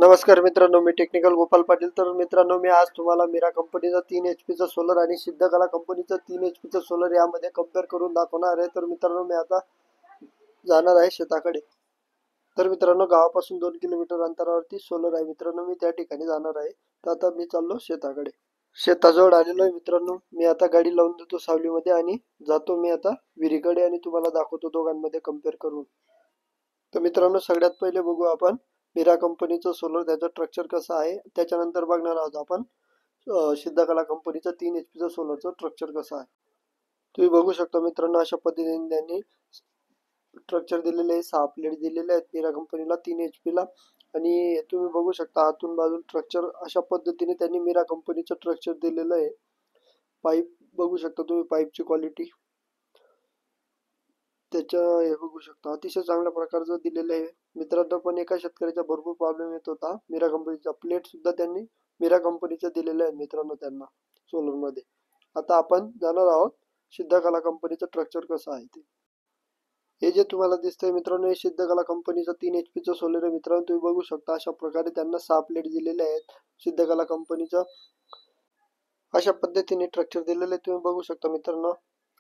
नमस्कार मित्रांनो, मी टेक्निकल गोपाल पाटील. तर मित्रांनो, मी आज तुम्हाला मीरा कंपनीचा 3 HP चा सोलर आणि सिद्धकला कंपनीचा 3 HP चा सोलर यामध्ये कंपेअर करून दाखवणार आहे. तर मित्रांनो, मी आता जाणार आहे शेताकडे. तर मित्रांनो, गावापासून 2 किलोमीटर अंतरावरती सोलर आहे. मित्रांनो, मी त्या ठिकाणी जाणार आहे. तर आता मी चाललो शेताकडे. शेताजवळ आलेलो आहे मित्रांनो. मी आता गाडी लावून देतो सावलीमध्ये आणि जातो मी आता विहिरीकडे आणि तुम्हाला दाखवतो दोघांमध्ये कंपेअर करून. तर मित्रांनो, सगळ्यात पहिले बघू आपण मीरा कंपनीचं सोलर, त्याचं स्ट्रक्चर कसं आहे. त्याच्यानंतर बघणार आहोत आपण सिद्धकला कंपनीचं 3 HP चं सोलरचं स्ट्रक्चर कसं आहे. तुम्ही बघू शकता मित्रांनो, अशा पद्धतीने त्यांनी स्ट्रक्चर दिलेले आहे. 6 प्लेट दिलेले आहेत मीरा कंपनीला 3 HP ला. आणि तुम्ही बघू शकता आतून बाजून स्ट्रक्चर अशा पद्धतीने त्यांनी मीरा कंपनीचं स्ट्रक्चर दिलेलं आहे. पाईप बघू शकता तुम्ही, पाईपची क्वालिटी त्याच्या हे बघू शकता, अतिशय चांगल्या प्रकारचं दिलेलं आहे मित्रांनो. पण एका शेतकऱ्याचा भरपूर प्रॉब्लेम येत होता. मीरा कंपनीचा प्लेट सुद्धा त्यांनी मीरा कंपनीच्या दिलेल्या आहेत मित्रांनो त्यांना सोलर मध्ये. आता आपण जाणार आहोत सिद्धकला कंपनीचं स्ट्रक्चर कसं आहे ते. हे जे तुम्हाला दिसतंय मित्रांनो, हे सिद्धकला कंपनीचं 3 HP चं सोलर आहे मित्रांनो. तुम्ही बघू शकता अशा प्रकारे त्यांना 6 प्लेट दिलेले आहेत. सिद्धकला कंपनीचं अशा पद्धतीने स्ट्रक्चर दिलेले तुम्ही बघू शकता मित्रांनो.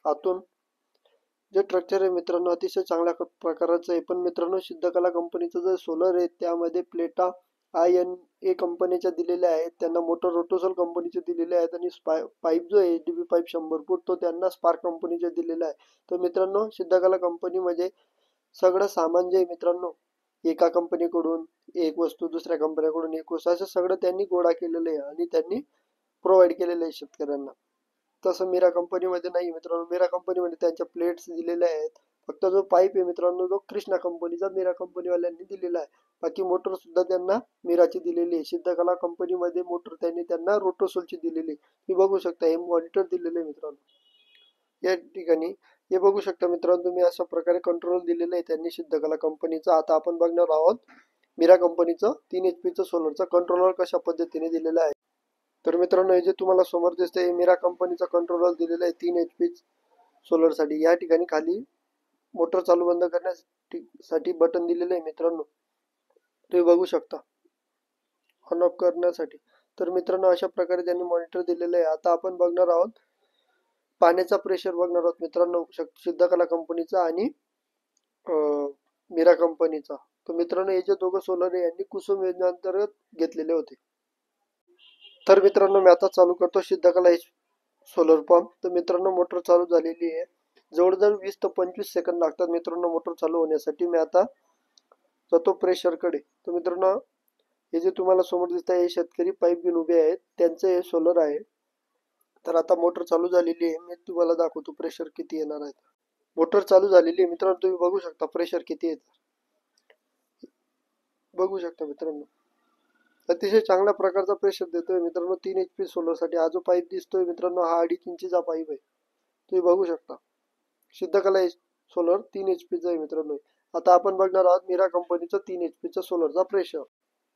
आतून जे स्ट्रक्चर आहे मित्रांनो, अतिशय चांगल्या प्रकारचं आहे. पण मित्रांनो, सिद्धकला कंपनीचं जे सोलर आहे त्यामध्ये प्लेटा INA कंपनीच्या दिलेल्या आहेत. त्यांना मोटर रोटोसल कंपनीचे दिलेले आहेत. आणि पाईप जो आहे DB पाईप 100 फूट तो त्यांना स्पार्क कंपनीचे दिलेला आहे. तर मित्रांनो, सिद्धकला कंपनीमध्ये सगळं सामान जे आहे मित्रांनो, एका कंपनीकडून एक वस्तू, दुसऱ्या कंपनीकडून एक वस्तू, असं सगळं त्यांनी गोळा केलेलं आहे आणि त्यांनी प्रोव्हाइड केलेलं आहे शेतकऱ्यांना. तसं मीरा कंपनीमध्ये नाही मित्रांनो. मीरा कंपनीमध्ये त्यांच्या प्लेट्स दिलेल्या आहेत. फक्त जो पाईप आहे मित्रांनो, जो कृष्णा कंपनीचा मीरा कंपनीवाल्यांनी दिलेला आहे. बाकी मोटर सुद्धा त्यांना मीराची दिलेली आहे. सिद्धकला कंपनीमध्ये मोटर त्यांना रोटोसोलची दिलेली आहे. तुम्ही बघू शकता हे मॉनिटर दिलेले आहे मित्रांनो या ठिकाणी. हे बघू शकता मित्रांनो तुम्ही, अशा प्रकारे कंट्रोल दिलेलं आहे त्यांनी सिद्धकला कंपनीचा. आता आपण बघणार आहोत मीरा कंपनीचं 3 HP चं सोलरचं कंट्रोलर कशा पद्धतीने दिलेलं आहे. तर मित्रांनो, हे जे तुम्हाला समोर दिसतंय हे मीरा कंपनीचा कंट्रोलर दिलेला आहे 3 HP सोलर साठी. या ठिकाणी खाली मोटर चालू बंद करण्यासाठी बटन दिलेलं आहे मित्रांनो. तुम्ही बघू शकता ऑन ऑफ करण्यासाठी. तर मित्रांनो, अशा प्रकारे त्यांनी मॉनिटर दिलेलं आहे. आता आपण बघणार आहोत पाण्याचा प्रेशर बघणार आहोत मित्रांनो, सिद्धकला कंपनीचा आणि मीरा कंपनीचा. तर मित्रांनो, हे जे दोघं सोलर आहे यांनी कुसुम योजनेअंतर्गत घेतलेले होते. तर मित्रांनो, मी आता चालू करतो सिद्धकला सोलर पंप. तर मित्रांनो, मोटर चालू झालेली आहे. जवळजवळ 20 ते 25 सेकंद लागतात मित्रांनो मोटर चालू होण्यासाठी. मी आता जातो प्रेशरकडे. तर मित्रांनो, हे जे तुम्हाला समोर दिसत आहे हे शेतकरी पाईप घेऊन उभे आहेत, त्यांचं हे सोलर आहे. तर आता मोटर चालू झालेली आहे. मी तुम्हाला दाखवतो प्रेशर किती येणार आहे. मोटर चालू झालेली आहे मित्रांनो. तुम्ही बघू शकता प्रेशर किती येतं. बघू शकता मित्रांनो, अतिशय चांगल्या प्रकारचा प्रेशर देतोय मित्रांनो 3 HP सोलर साठी. हा जो पाईप दिसतोय मित्रांनो, हा 2.5 इंचीचा पाईप आहे. तुम्ही बघू शकता सिद्धकला सोलर 3 HP चा आहे मित्रांनो. आता आपण बघणार आहोत मीरा कंपनीचं 3 HP चा सोलरचा प्रेशर.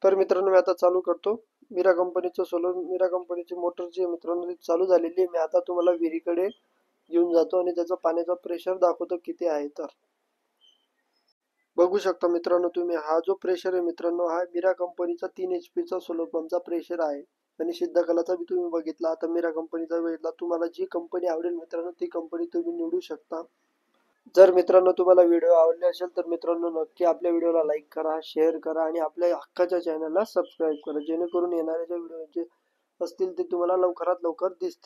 तर मित्रांनो, मी आता चालू करतो मीरा कंपनीचं सोलर. मीरा कंपनीची मोटर जी आहे मित्रांनो ती चालू झालेली आहे. मी आता तुम्हाला विहिरीकडे घेऊन जातो आणि त्याचा पाण्याचा प्रेशर दाखवतो किती आहे. तर बघू शकता मित्रांनो तुम्ही, हा जो प्रेशर आहे मित्रांनो, हा मीरा कंपनीचा 3 HP चा सोलर पंपचा प्रेशर आहे. आणि सिद्धकलाचा बी तुम्ही बघितला. आता मीरा कंपनीचा बघितला. तुम्हाला जी कंपनी आवडेल मित्रांनो ती कंपनी तुम्ही निवडू शकता. जर मित्रांनो तुम्हाला व्हिडिओ आवडले असेल तर मित्रांनो नक्की आपल्या व्हिडिओला लाईक करा, शेअर करा आणि आपल्या हक्काच्या चॅनलला सबस्क्राईब करा, जेणेकरून येणारे जे व्हिडिओ जे असतील ते तुम्हाला लवकरात लवकर दिसतील.